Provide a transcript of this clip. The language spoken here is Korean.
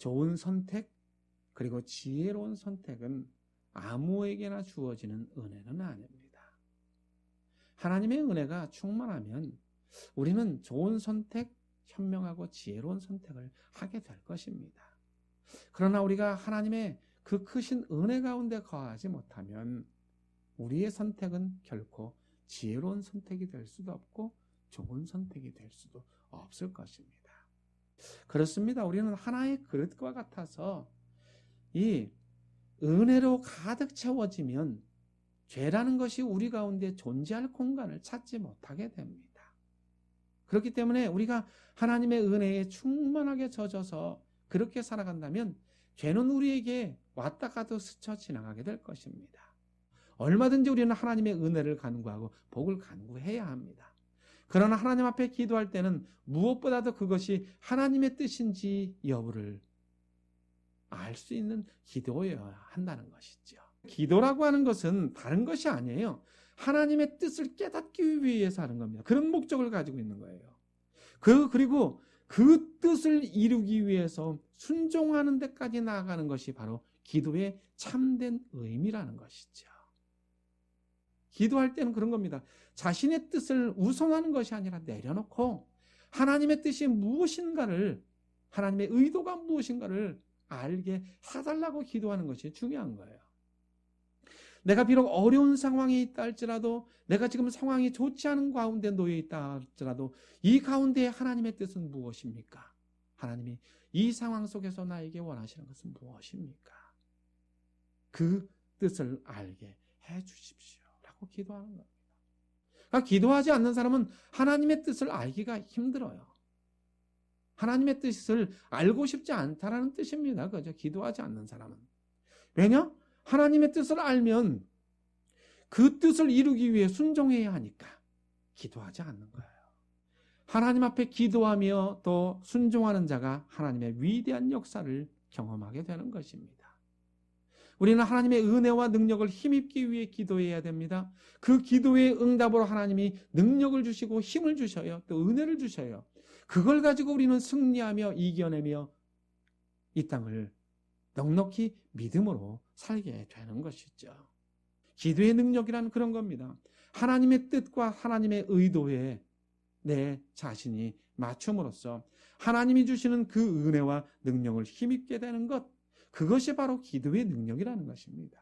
좋은 선택, 그리고 지혜로운 선택은 아무에게나 주어지는 은혜는 아닙니다. 하나님의 은혜가 충만하면 우리는 좋은 선택, 현명하고 지혜로운 선택을 하게 될 것입니다. 그러나 우리가 하나님의 그 크신 은혜 가운데 거하지 못하면 우리의 선택은 결코 지혜로운 선택이 될 수도 없고 좋은 선택이 될 수도 없을 것입니다. 그렇습니다. 우리는 하나의 그릇과 같아서 이 은혜로 가득 채워지면 죄라는 것이 우리 가운데 존재할 공간을 찾지 못하게 됩니다. 그렇기 때문에 우리가 하나님의 은혜에 충만하게 젖어서 그렇게 살아간다면 죄는 우리에게 왔다 가도 스쳐 지나가게 될 것입니다. 얼마든지 우리는 하나님의 은혜를 간구하고 복을 간구해야 합니다. 그러나 하나님 앞에 기도할 때는 무엇보다도 그것이 하나님의 뜻인지 여부를 알 수 있는 기도여야 한다는 것이죠. 기도라고 하는 것은 다른 것이 아니에요. 하나님의 뜻을 깨닫기 위해서 하는 겁니다. 그런 목적을 가지고 있는 거예요. 그리고 그 뜻을 이루기 위해서 순종하는 데까지 나아가는 것이 바로 기도의 참된 의미라는 것이죠. 기도할 때는 그런 겁니다. 자신의 뜻을 우선하는 것이 아니라 내려놓고 하나님의 뜻이 무엇인가를, 하나님의 의도가 무엇인가를 알게 해달라고 기도하는 것이 중요한 거예요. 내가 비록 어려운 상황에 있다 할지라도, 내가 지금 상황이 좋지 않은 가운데 놓여 있다 할지라도 이 가운데 하나님의 뜻은 무엇입니까? 하나님이 이 상황 속에서 나에게 원하시는 것은 무엇입니까? 그 뜻을 알게 해 주십시오 라고 기도하는 겁니다. 그러니까 기도하지 않는 사람은 하나님의 뜻을 알기가 힘들어요. 하나님의 뜻을 알고 싶지 않다라는 뜻입니다. 그죠? 기도하지 않는 사람은. 왜냐? 하나님의 뜻을 알면 그 뜻을 이루기 위해 순종해야 하니까 기도하지 않는 거예요. 하나님 앞에 기도하며 또 순종하는 자가 하나님의 위대한 역사를 경험하게 되는 것입니다. 우리는 하나님의 은혜와 능력을 힘입기 위해 기도해야 됩니다. 그 기도의 응답으로 하나님이 능력을 주시고 힘을 주셔요. 또 은혜를 주셔요. 그걸 가지고 우리는 승리하며 이겨내며 이 땅을 넉넉히 믿음으로 살게 되는 것이죠. 기도의 능력이란 그런 겁니다. 하나님의 뜻과 하나님의 의도에 내 자신이 맞춤으로써 하나님이 주시는 그 은혜와 능력을 힘입게 되는 것, 그것이 바로 기도의 능력이라는 것입니다.